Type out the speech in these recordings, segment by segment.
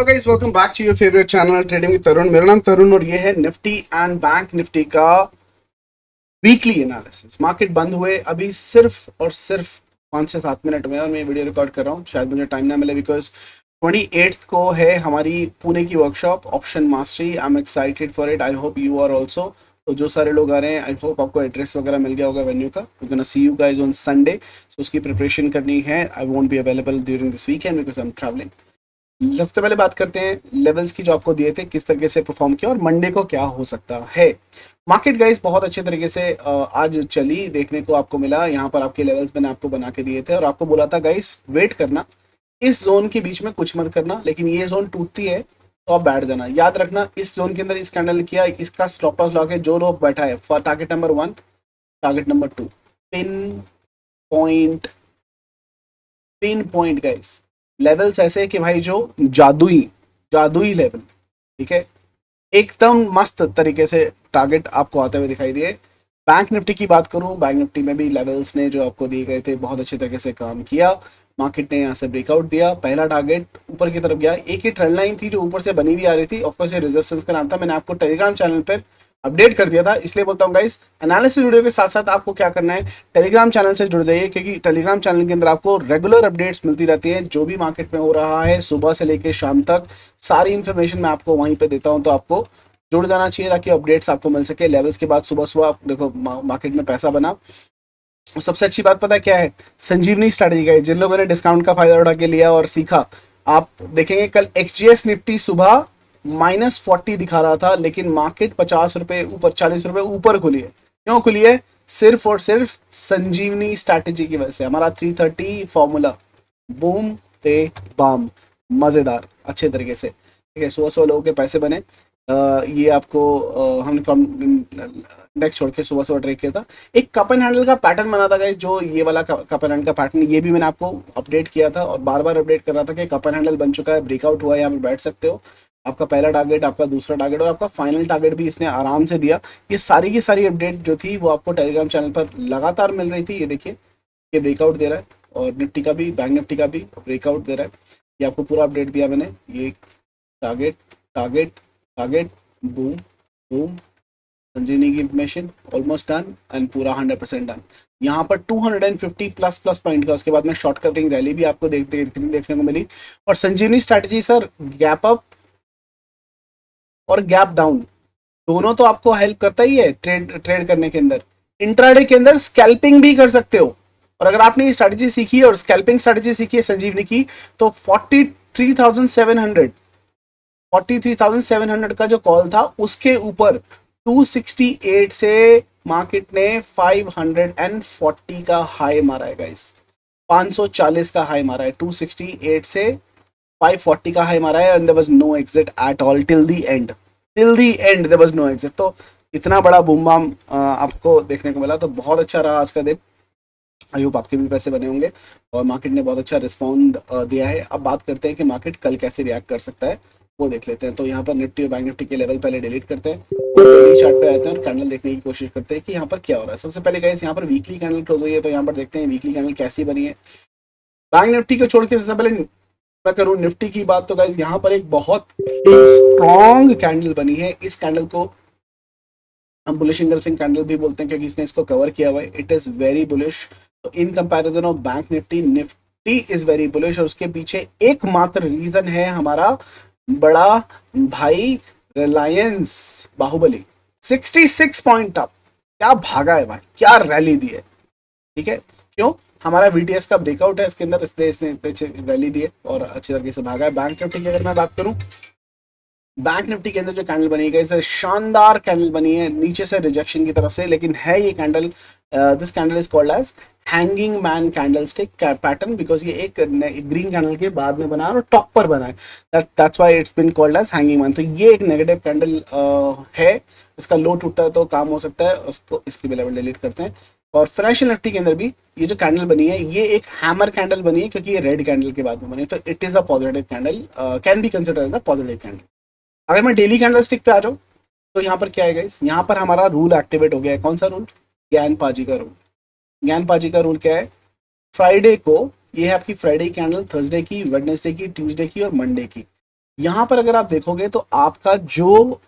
Hello guys, welcome back to your favourite channel trading with Tarun. मेरा नाम तरुण और ये है निफ्टी एंड बैंक निफ्टी का वीकली एनालिसिस। मार्केट बंद हुए अभी सिर्फ और सिर्फ 5 से 7 मिनट में और मैं वीडियो रिकॉर्ड कर रहा हूँ। शायद मुझे टाइम ना मिले बिकॉज 28th को है हमारी पुणे की workshop option mastery. I am excited for it. I hope you are also. तो जो सारे लोग आ रहे हैं, आई होप आपको एड्रेस वगैरह मिल गया होगा वेन्यू का। We gonna see you guys on Sunday. So उसकी प्रिपरेशन करनी है। I won't be available during this weekend because I am travelling. सबसे पहले बात करते हैं लेवल्स की जो आपको दिए थे, किस तरीके से परफॉर्म किया और मंडे को क्या हो सकता है। मार्केट गाइस बहुत अच्छे तरीके से आज चली, देखने को आपको मिला। यहाँ पर आपके लेवल्स मैंने आपको बना के दिए थे और आपको बोला था गाइस वेट करना, इस जोन के बीच में कुछ मत करना, लेकिन ये जोन टूटती है तो आप बैठ जाना। याद रखना इस जोन के अंदर इस कैंडल ने किया, इसका स्टॉप लॉस लगा के जो लोग बैठा है for target number 1, target number 2, pin point, pin point guys. Levels ऐसे कि भाई जो जादुई जादुई लेवल, ठीक है, एकदम मस्त तरीके से टारगेट आपको आते हुए दिखाई दिए। बैंक निफ्टी की बात करूं, बैंक निफ्टी में भी लेवल्स ने जो आपको दिए गए थे बहुत अच्छे तरीके से काम किया। मार्केट ने यहाँ से ब्रेकआउट दिया, पहला टारगेट ऊपर की तरफ गया। एक ही ट्रेंड लाइन थी जो ऊपर से बनी हुई आ रही थी, ऑफकोर्स ये रेजिस्टेंस का नाम था। मैंने आपको टेलीग्राम चैनल पर अपडेट कर दिया था, इसलिए बोलता हूँ गाइस एनालिसिस वीडियो के साथ साथ आपको क्या करना है, टेलीग्राम चैनल से जुड़ जाइए, क्योंकि टेलीग्राम चैनल के अंदर आपको रेगुलर अपडेट्स मिलती रहती हैं। जो भी मार्केट में हो रहा है सुबह से लेकर शाम तक सारी इंफॉर्मेशन मैं आपको वहीं पे देता हूं। तो आपको जुड़ जाना चाहिए ताकि अपडेट्स आपको मिल सके। लेवल्स के बाद सुबह सुबह आप देखो मार्केट में पैसा बना। सबसे अच्छी बात पता है क्या है, संजीवनी स्ट्रैटेजी का है। जिन लोगों ने डिस्काउंट का फायदा उठा के लिया और सीखा, आप देखेंगे कल एक्सजीएस निफ्टी सुबह -40 दिखा रहा था, लेकिन मार्केट 50 रुपए ऊपर, 40 रुपए ऊपर खुली है। क्यों खुली है? सिर्फ और सिर्फ संजीवनी स्ट्रैटेजी की वजह से। हमारा 330 फॉर्मूला बूम ते बाम, मजेदार अच्छे तरीके से, ठीक है। 100 लोगों के पैसे बने। ये आपको हमने इंडेक्स छोड़ के सुबह सुबह ट्रेड किया था। एक कप एंड हैंडल का पैटर्न बना था गाइस, जो ये वाला कप एंड हैंडल का पैटर्न, ये भी मैंने आपको अपडेट किया था और बार बार अपडेट कर रहा था कि कप एंड हैंडल बन चुका है, ब्रेकआउट हुआ है, यहाँ पे बैठ सकते हो। आपका पहला टारगेट, आपका दूसरा टारगेट और आपका फाइनल टारगेट भी इसने आराम से दिया। ये सारी की सारी अपडेट जो थी वो आपको टेलीग्राम चैनल पर लगातार मिल रही थी। ये देखिए, ये ब्रेकआउट दे रहा है और निफ्टी का भी, बैंक निफ्टी का भी ब्रेकआउट दे रहा है। ये आपको पूरा अपडेट दिया मैंने। ये target target target, boom boom, Sanjeevani की इंफॉर्मेशन ऑलमोस्ट डन एंड पूरा 100% डन। यहाँ पर 250 प्लस प्लस पॉइंट का, उसके बाद में शॉर्ट कवरिंग रैली भी आपको देखने को मिली। और संजीवनी स्ट्रैटेजी सर, गैप अप और गैप डाउन दोनों तो आपको हेल्प करता ही है ट्रेड करने के अंदर। इंट्राडे के अंदर स्कैल्पिंग भी कर सकते हो। और अगर आपने ये स्ट्रैटेजी सीखी है और स्कैल्पिंग स्ट्रैटेजी सीखी है संजीवनी की, तो 43,700 का जो कॉल था उसके ऊपर 268 से मार्केट ने 540 का हाई मारा है गाइस। 540 का हाई मारा है, 268 से 540 का हाई मारा है and there was no exit at all till the end. Till the end there was no exit. तो इतना बड़ा बूम बाम आपको देखने को मिला, तो बहुत अच्छा रहा आज का दिन। आई होप आपके भी पैसे बने होंगे और मार्केट ने बहुत अच्छा रिस्पॉन्ड दिया है। अब बात करते हैं कि मार्केट कल कैसे रिएक्ट कर सकता है, वो देख लेते हैं। तो यहाँ पर निफ्टी और बैंक निफ्टी के लेवल पहले डिलीट करते हैं, डेली चार्ट पे आते हैं और कैंडल देखने की कोशिश करते हैं कि यहाँ पर क्या हो रहा है। सबसे पहले गाइस यहाँ पर वीकली कैंडल क्लोज हुई है, तो यहाँ पर देखते हैं वीकली कैंडल कैसी बनी है। बैंक निफ्टी को छोड़ के सबसे पहले मैं करूँ निफ्टी की बात, तो गाइस यहाँ पर एक बहुत स्ट्रॉन्ग कैंडल बनी है। इस कैंडल को हम बुलिश इंगल्फिंग कैंडल भी बोलते हैं क्योंकि इसने इसको कवर किया हुआ है। It is very bullish. तो in comparison of bank Nifty, Nifty is very bullish और उसके पीछे एकमात्र रीजन है हमारा बड़ा भाई रिलायंस बाहुबली। 66 पॉइंट अप, क्या भागा है भाई, क्या रैली दी है, ठीक है। क्यों? हमारा वीटीएस का ब्रेकआउट है इसके अंदर, इसलिए इसने रैली दी है और अच्छी तरीके से भागा है। बैंक निफ्टी की अगर मैं बात करूं, बैंक निफ्टी के अंदर जो कैंडल बनी है, शानदार कैंडल बनी है नीचे से रिजेक्शन की तरफ से, लेकिन है ये candle, this candle is called as hanging man candle stick pattern, because ये एक ग्रीन कैंडल के बाद में बना है और टॉप पर बना है, that's why it's been called as hanging man. तो ये एक नेगेटिव कैंडल है, इसका लो टूटता है तो काम हो सकता है, उसको इसकी भी लेवल डिलीट करते हैं। और फाइनेंशियल निफ्टी के अंदर भी ये जो कैंडल बनी है, ये एक हैमर कैंडल बनी है क्योंकि ये रेड कैंडल के बाद में बनी है, तो it is a positive candle, can be considered as a positive candle. अगर मैं डेली कैंडल स्टिक पे आ जाऊँ, तो यहाँ पर क्या है गाइस, यहाँ पर हमारा रूल एक्टिवेट हो गया है। कौन सा रूल? ज्ञान पाजी का रूल। ज्ञान पाजी का रूल क्या है? फ्राइडे को, ये है आपकी फ्राइडे कैंडल, थर्सडे की, वेडनेसडे की, ट्यूसडे की और मंडे की। यहां पर अगर आप देखोगे तो आपका जो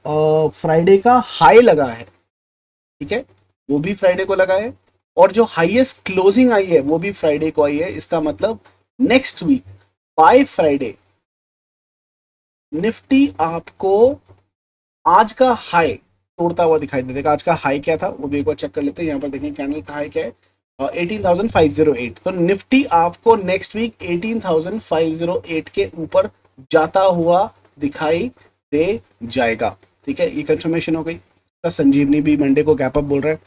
फ्राइडे का हाई लगा है, ठीक है, वो भी फ्राइडे को लगा है, और जो हाईएस्ट क्लोजिंग आई है वो भी फ्राइडे को आई है। इसका मतलब next week by Friday Nifty आपको आज का हाई तोड़ता हुआ दिखाई दे देगा। आज का हाई क्या था वो भी एक बार चेक कर लेते हैं। यहाँ पर देखें कैंडल का हाई क्या है, 18,508। तो निफ्टी आपको नेक्स्ट वीक 18,508 के ऊपर जाता हुआ दिखाई दे जाएगा। ठीक है, ये कंफर्मेशन हो गई। संजीवनी भी मंडे को गैप अप बोल रहा है।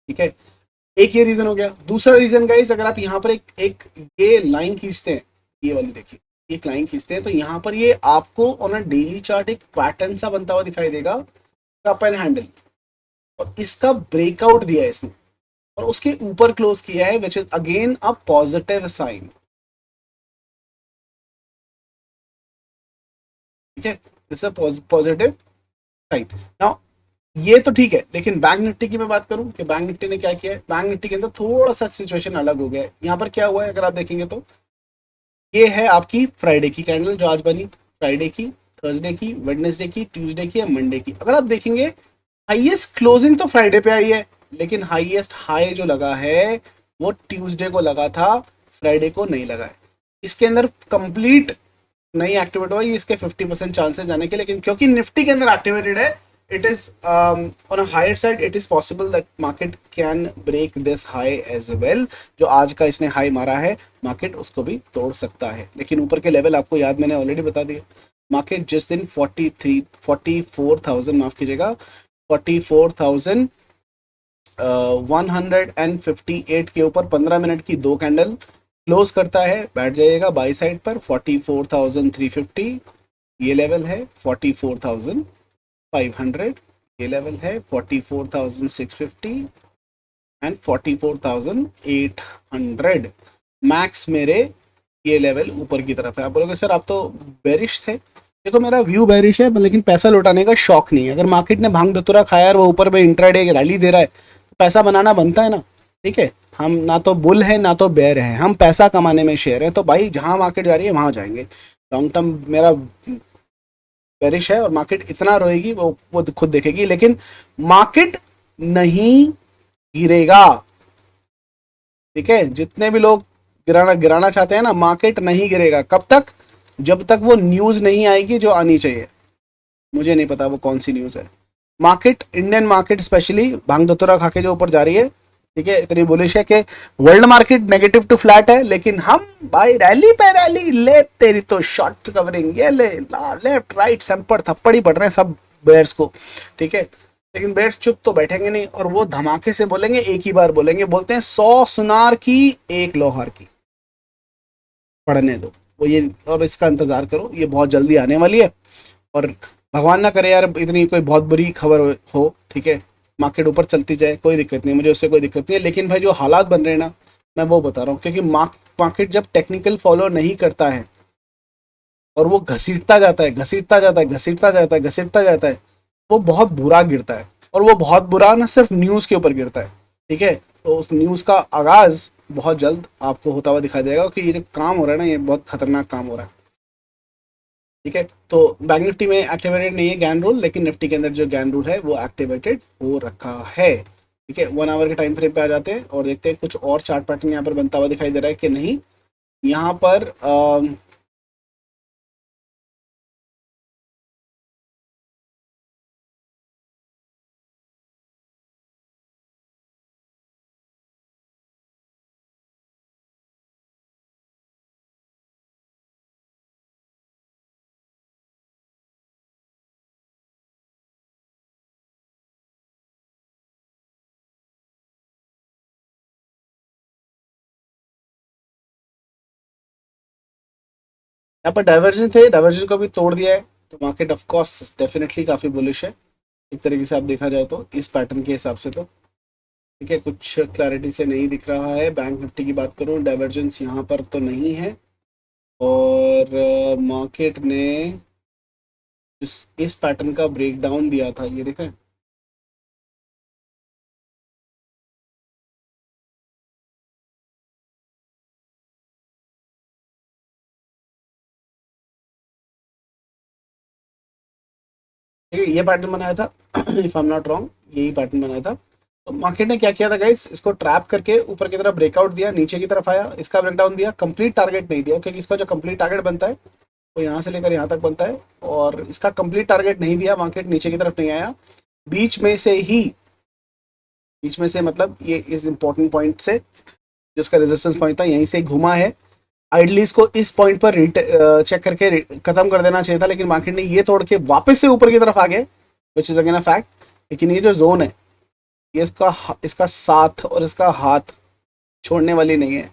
ठीक है, एक ये रीजन हो गया। दूसरा रीजन गाइस, अगर आप यहाँ पर एक एक ये लाइन खींचते हैं, ये वाली देखिए, एक लाइन खींचते हैं तो यहाँ पर ये आपको ऑन अ डेली चार्ट एक पैटर्न सा बनता हुआ दिखाई देगा, कप एंड हैंडल, और इसका ब्रेकआउट दिया है इसने और उसके ऊपर क्लोज किया है, which is again a positive sign. ठीक है, this a positive sign. Now ये तो ठीक है, लेकिन बैंक निफ्टी की मैं बात करूं कि बैंक निफ्टी ने क्या किया है। बैंक निफ्टी के अंदर थोड़ा सा सिचुएशन अलग हो गया है। यहाँ पर क्या हुआ है अगर आप देखेंगे तो, ये है आपकी फ्राइडे की कैंडल जो आज बनी, फ्राइडे की, थर्सडे की, वेडनेसडे की, ट्यूसडे की या मंडे की। अगर आप देखेंगे हाईएस्ट क्लोजिंग तो फ्राइडे पे आई है, लेकिन हाईएस्ट हाई जो लगा है वो ट्यूसडे को लगा था, फ्राइडे को नहीं लगा है। इसके अंदर कंप्लीट नहीं एक्टिवेट हुआ, ये इसके 50% चांसेस जाने के, लेकिन क्योंकि निफ्टी के अंदर एक्टिवेटेड है, it is on a higher side, it is possible that market can break this high as well। जो आज का इसने हाई मारा है, मार्केट उसको भी तोड़ सकता है। लेकिन ऊपर के लेवल आपको याद मैंने ऑलरेडी बता दिए। मार्केट जिस दिन 44,000 माफ कीजिएगा 44,158 के ऊपर 15 मिनट की दो कैंडल क्लोज करता है, बैठ जाइएगा बाई साइड पर। 44,350 ये लेवल है, 44,500 ये लेवल है, 44,650 एंड 44,800 मैक्स मेरे ये लेवल ऊपर की तरफ है। आप बोलोगे सर आप तो बेरिश थे। देखो मेरा व्यू बेरिश है, लेकिन पैसा लौटाने का शौक नहीं है। अगर मार्केट ने भांग धतुरा खाया और वो ऊपर में इंट्राडे रैली दे रहा है तो पैसा बनाना बनता है ना। ठीक है, हम ना तो बुल है ना तो बेर है, हम पैसा कमाने में शेयर है। तो भाई जहां मार्केट जा रही है वहां जाएंगे। लॉन्ग टर्म मेरा बेरिश है और मार्केट इतना रोएगी वो खुद देखेगी, लेकिन मार्केट नहीं गिरेगा। ठीक है, जितने भी लोग गिराना गिराना चाहते हैं ना, मार्केट नहीं गिरेगा। कब तक? जब तक वो न्यूज नहीं आएगी जो आनी चाहिए। मुझे नहीं पता वो कौन सी न्यूज है। मार्केट, इंडियन मार्केट स्पेशली भांग धतुरा खा के जो ऊपर जा रही है, ठीक है, इतनी बुलिश है कि world market negative to flat है, लेकिन हम भाई रैली पे रैली ले, तेरी तो शॉर्ट कवरिंग ये ले, लेफ्ट राइट सेंपर थप्पड़ ही पड़ रहे हैं सब बेयर्स को। ठीक है, लेकिन बेयर्स चुप तो बैठेंगे नहीं, और वो धमाके से बोलेंगे, एक ही बार बोलेंगे। बोलते हैं 100 सुनार की एक लोहार की। पढ़ने दो वो ये, और इसका इंतजार करो, ये बहुत जल्दी आने वाली है। और भगवान ना करे यार इतनी कोई बहुत बुरी खबर हो, ठीक है, मार्केट ऊपर चलती जाए, कोई दिक्कत नहीं, मुझे उससे कोई दिक्कत नहीं है। लेकिन भाई जो हालात बन रहे हैं ना, मैं वो बता रहा हूँ, क्योंकि मार्केट जब टेक्निकल फॉलो नहीं करता है और वो घसीटता जाता है, घसीटता जाता है, घसीटता जाता है, घसीटता जाता है, वो बहुत बुरा गिरता है। और वो बहुत बुरा ना सिर्फ न्यूज़ के ऊपर गिरता है। ठीक है, तो उस न्यूज़ का आगाज बहुत जल्द आपको होता हुआ दिखाई देगा कि ये जो काम हो रहा है ना, ये बहुत खतरनाक काम हो रहा है। ठीक है, तो बैंक निफ्टी में एक्टिवेटेड नहीं है गैन रूल, लेकिन निफ्टी के अंदर जो गैन रूल है वो एक्टिवेटेड हो रखा है। ठीक है, 1 आवर के टाइम फ्रेम पे आ जाते हैं और देखते हैं कुछ और चार्ट पैटर्न यहाँ पर बनता हुआ दिखाई दे रहा है कि नहीं। यहाँ पर यहाँ पर डाइवर्जन थे, डाइवर्जन को भी तोड़ दिया है, तो मार्केट ऑफ कोर्स डेफिनेटली काफी बुलिश है एक तरीके से आप देखा जाए तो, इस पैटर्न के हिसाब से तो। ठीक है, कुछ क्लैरिटी से नहीं दिख रहा है। बैंक निफ्टी की बात करूं, डाइवर्जेंस यहाँ पर तो नहीं है, और मार्केट ने इस पैटर्न का ब्रेक डाउन दिया था, ये देखा है। ठीक है, ये पैटर्न बनाया था if I am not wrong, यही पैटर्न बनाया था। तो मार्केट ने क्या किया था गाइस, इसको ट्रैप करके ऊपर की तरफ ब्रेकआउट दिया, नीचे की तरफ आया, इसका ब्रेकडाउन दिया, कंप्लीट टारगेट नहीं दिया क्योंकि इसका जो कंप्लीट टारगेट बनता है वो यहाँ से लेकर यहाँ तक बनता है, और इसका कंप्लीट टारगेट नहीं दिया, मार्केट नीचे की तरफ नहीं आया, बीच में से ही, बीच में से मतलब ये इस इंपॉर्टेंट पॉइंट से जिसका रेजिस्टेंस पॉइंट था यहीं से घुमा है। आइडली इसको इस पॉइंट पर चेक करके खत्म कर देना चाहिए था, लेकिन मार्केट ने ये तोड़ के वापस से ऊपर की तरफ आ गए, विच इज अगेन अ फैक्ट। लेकिन ये जो जोन है ये इसका इसका साथ और इसका हाथ छोड़ने वाली नहीं है,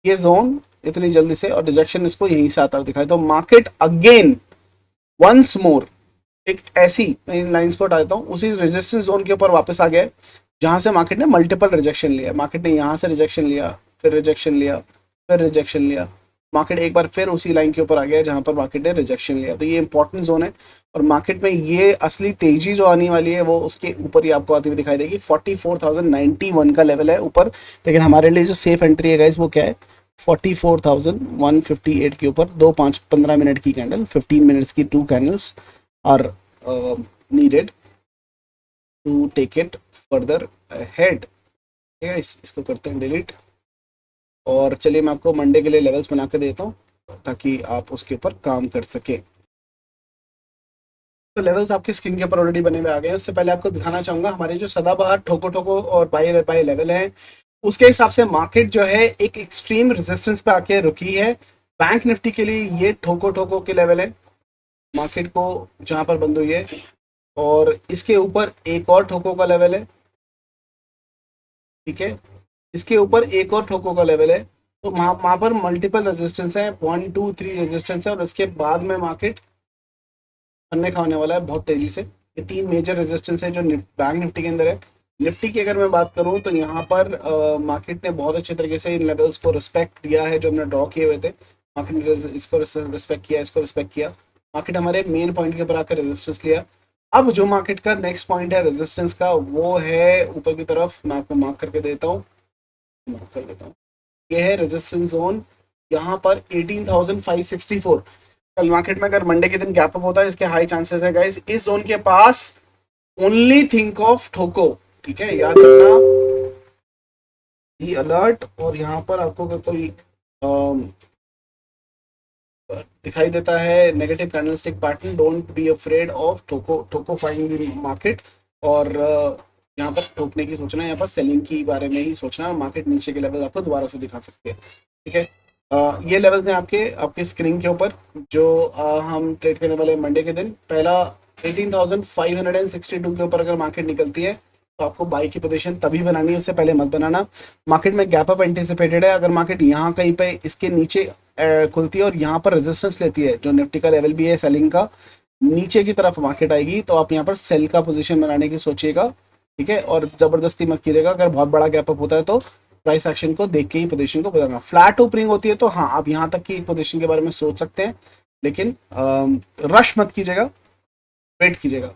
ये जोन इतनी जल्दी से, और रिजेक्शन इसको यहीं से आता हुआ दिखाई। तो मार्केट अगेन वंस मोर एक ऐसी, मैं इन लाइंस को हटाता हूँ, उसी रेजिस्टेंस जोन के ऊपर वापस आ गया जहां से मार्केट ने मल्टीपल रिजेक्शन लिया। मार्केट ने यहाँ से रिजेक्शन लिया, फिर रिजेक्शन लिया, फिर रिजेक्शन लिया, मार्केट एक बार फिर उसी लाइन के ऊपर आ गया जहां पर मार्केट ने रिजेक्शन लिया। तो ये इंपॉर्टेंट जोन है, और मार्केट में ये असली तेजी जो आने वाली है वो उसके ऊपर ही आपको आती हुई दिखाई देगी। 44,091 का लेवल है ऊपर, लेकिन हमारे लिए जो सेफ एंट्री है गाइस वो क्या है, 44,158 के ऊपर 2 5 15 मिनट की कैंडल, 15 मिनट्स की 2 candles are needed to take it further head. ठीक है, इसको करते हैं डिलीट, और चलिए मैं आपको मंडे के लिए लेवल्स बना के देता हूँ ताकि आप उसके ऊपर काम कर सके। तो लेवल्स आपके स्क्रीन के ऊपर ऑलरेडी बने हुए आ गए हैं। उससे पहले आपको दिखाना चाहूंगा हमारे जो सदाबहार ठोको ठोको और बाय बाय लेवल है, उसके हिसाब से मार्केट जो है एक एक्सट्रीम रेजिस्टेंस पे आके रुकी है। बैंक निफ्टी के लिए ये ठोको ठोको के लेवल है, मार्केट को जहां पर बंद हुई है, और इसके ऊपर एक और ठोको का लेवल है। ठीक है, इसके ऊपर एक और ठोको का लेवल है। तो वहां पर मल्टीपल रेजिस्टेंस है, 1 2 3 रेजिस्टेंस है, और इसके बाद में मार्केट अन्य खाने वाला है बहुत तेजी से। ये 3 मेजर रेजिस्टेंस है जो बैंक निफ्टी के अंदर है। निफ्टी की अगर मैं बात करूं तो यहाँ पर मार्केट ने बहुत अच्छे तरीके से इन लेवल्स को रिस्पेक्ट दिया है जो हमने ड्रॉ किए हुए थे। मार्केट ने इसको रिस्पेक्ट किया, इसको रिस्पेक्ट किया, मार्केट हमारे मेन पॉइंट के ऊपर आकर रेजिस्टेंस लिया। अब जो मार्केट का नेक्स्ट पॉइंट है रेजिस्टेंस का वो है ऊपर की तरफ, मैं आपको मार्क करके देता हूँ, मार्क कर देता हूँ, ये है रेजिस्टेंस जोन यहाँ पर 18,564। कल मार्केट में अगर मंडे के दिन गैप अप होता है इसके हाई चांसेस है गाइस इस जोन के पास ओनली थिंक ऑफ ठोको। ठीक है, याद रखना, बी अलर्ट। और यहाँ पर आपको अगर कोई दिखाई देता है negative candlestick pattern, don't be afraid of ठोकोफाइंग द मार्केट, और यहाँ पर ठोकने की सोचना है, यहाँ पर सेलिंग की बारे में ही सोचना है। मार्केट नीचे के लेवल आपको दोबारा से दिखा सकते हैं। ठीक है, ये लेवल्स हैं आपके आपके स्क्रीन के ऊपर जो हम ट्रेड करने वाले मंडे के दिन। पहला 18,562 के ऊपर अगर मार्केट निकलती है तो आपको बाई की पोजीशन तभी बनानी है, उससे पहले मत बनाना। मार्केट में गैप अप एंटिसिपेटेड है, अगर मार्केट यहाँ कहीं पे इसके नीचे खुलती है और यहाँ पर रेजिस्टेंस लेती है, जो निफ्टी का लेवल भी है सेलिंग का, नीचे की तरफ मार्केट आएगी तो आप यहाँ पर सेल का पोजीशन बनाने की सोचिएगा। ठीक है, और जबरदस्ती मत कीजिएगा, अगर बहुत बड़ा गैप अप होता है तो प्राइस एक्शन को देख के ही पोजीशन को बदलना। फ्लैट ओपनिंग होती है तो हाँ आप यहाँ तक की पोजीशन के बारे में सोच सकते हैं, लेकिन रश मत कीजिएगा, वेट कीजिएगा।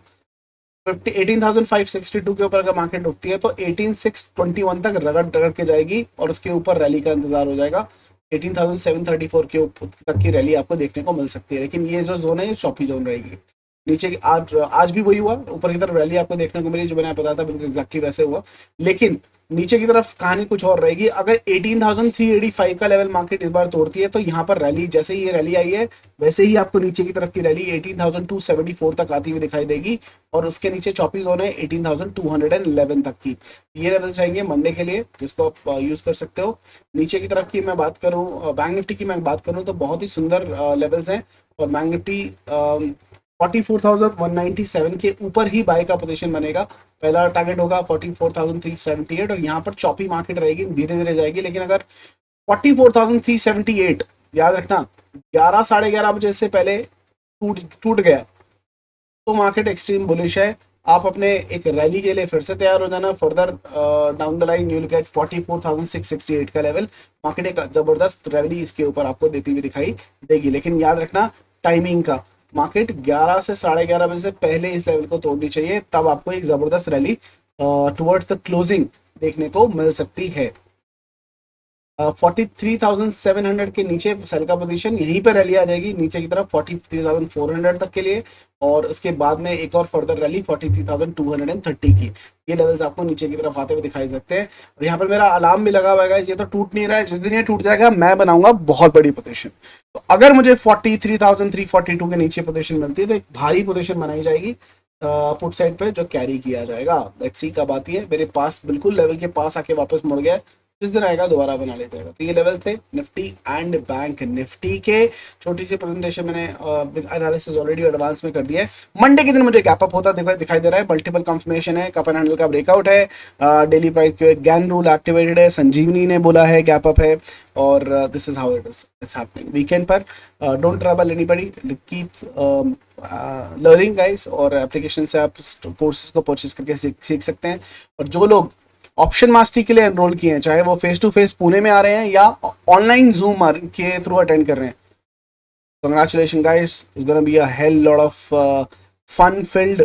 18,562 के ऊपर अगर मार्केट उठती है तो 18,621 तक रगड़ रगड़ के जाएगी और उसके ऊपर रैली का इंतजार हो जाएगा। 18,734 के ऊपर तक की रैली आपको देखने को मिल सकती है, लेकिन ये जो जोन है ये चौपी जोन रहेगी। नीचे आज भी वही हुआ, ऊपर की तरफ रैली आपको देखने को मिली, जो मैंने बताया था बिल्कुल एग्जैक्टली वैसे हुआ, लेकिन नीचे की तरफ कहानी कुछ और रहेगी। अगर 18,385 का लेवल मार्केट इस बार तोड़ती है तो यहाँ पर रैली, जैसे ही ये रैली आई है वैसे ही आपको नीचे की तरफ की रैली 18,274 तक आती हुई दिखाई देगी, और उसके नीचे चौपी जोन है 18,211 तक की। ये लेवल्स रहेंगे मंडे के लिए जिसको आप यूज कर सकते हो। नीचे की तरफ की मैं बात करूँ, बैंक निफ्टी की मैं बात करूँ तो बहुत ही सुंदर लेवल्स हैं, और बैंक निफ्टी 44,197 के ऊपर ही बाय का पोजीशन बनेगा। पहला टारगेट होगा 44,378, और यहाँ पर चौपी मार्केट रहेगी, धीरे धीरे जाएगी, लेकिन अगर 44,378 याद रखना 11 11:30 बजे से पहले टूट गया तो मार्केट एक्सट्रीम बुलिश है। आप अपने एक रैली के लिए फिर से तैयार हो जाना। Further down the line you will get 44,668 का लेवल, मार्केट एक जबरदस्त रैली इसके ऊपर आपको देती हुई दिखाई देगी, लेकिन याद रखना टाइमिंग का, मार्केट 11 से 11:30 बजे से पहले इस लेवल को तोड़नी चाहिए, तब आपको एक जबरदस्त रैली टुवर्ड्स द क्लोजिंग देखने को मिल सकती है। 43,700 के नीचे सेल का पोजीशन, यहीं पर रैली आ जाएगी नीचे की तरफ 43,400 तक के लिए, और उसके बाद में एक और फर्दर रैली 43,230 की। ये लेवल्स आपको नीचे की तरफ आते हुए दिखाई सकते हैं। और यहाँ पर मेरा अलार्म भी लगा हुआ है, ये तो टूट नहीं रहा है, जिस दिन ये टूट जाएगा मैं बनाऊंगा बहुत बड़ी पोजीशन। तो अगर मुझे 43,342 के नीचे पोजीशन मिलती है तो एक भारी पोजीशन बनाई जाएगी पुट साइड पे, जो कैरी किया जाएगा। लेट्स सी कब आती है। मेरे पास बिल्कुल लेवल के पास आके वापस मुड़ गया, जिस दिन आएगा दोबारा बना लेते हैं। तो ये लेवल थे निफ्टी एंड बैंक निफ्टी के। छोटी सी प्रेजेंटेशन मैंने एनालिसिस ऑलरेडी एडवांस में कर दिया है। मंडे के दिन मुझे गैप अप होता दिखाई दे रहा है, मल्टीपल कंफर्मेशन है, कप एंड हैंडल का ब्रेकआउट है, डेली प्राइस के गैन रूल एक्टिवेटेड है, संजीवनी ने बोला है गैप अप है, और this is how it's happening. Weekend पर don't trouble anybody, keep learning guys, और एप्लीकेशन से आप कोर्सेज को परचेज करके सीख सकते हैं। और जो लोग ऑप्शन मास्टरी के लिए एनरोल किए हैं, चाहे वो फेस टू फेस पुणे में आ रहे हैं या ऑनलाइन जूम के थ्रू अटेंड कर रहे हैं, congratulation guys, it's gonna be a hell lot of fun filled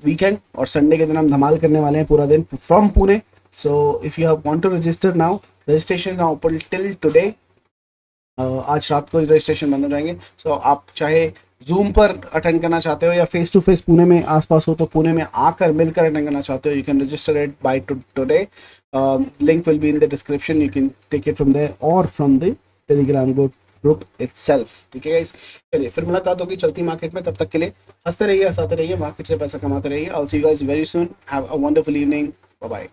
weekend. और संडे के दिन हम धमाल करने वाले हैं पूरा दिन from Pune. So if you have want to register now, registration now open till today. आज रात को रजिस्ट्रेशन बंद हो जाएंगे। सो आप चाहे जूम पर अटेंड करना चाहते हो या फेस टू फेस पुणे में आसपास हो तो पुणे में आकर मिलकर अटेंड करना चाहते हो, you can register it by today. Link will be in the description, you can take it from there और from the Telegram group itself. ठीक है गाइस, चलिए फिर मुलाकात होगी चलती मार्केट में। तब तक के लिए हंसते रहिए, हंसाते रहिए, मार्केट से पैसा कमाते रहिए। I will see you guys very soon. Have a wonderful evening, bye bye.